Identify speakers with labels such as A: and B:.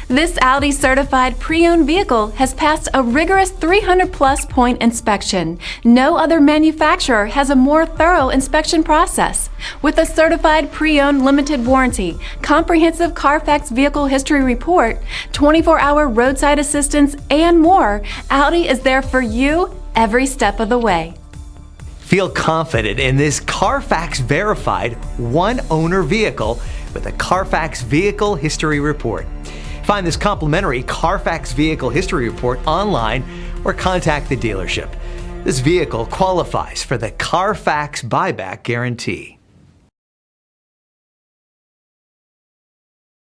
A: This Audi Certified pre-owned vehicle has passed a rigorous 300-plus point inspection. No other manufacturer has a more thorough inspection process. With a certified pre-owned limited warranty, comprehensive CARFAX vehicle history report, 24-hour roadside assistance, and more, Audi is there for you every step of the way.
B: Feel confident in this CARFAX verified one-owner vehicle with a CARFAX Vehicle History Report. Find this complimentary CARFAX Vehicle History Report online or contact the dealership. This vehicle qualifies for the CARFAX Buyback Guarantee.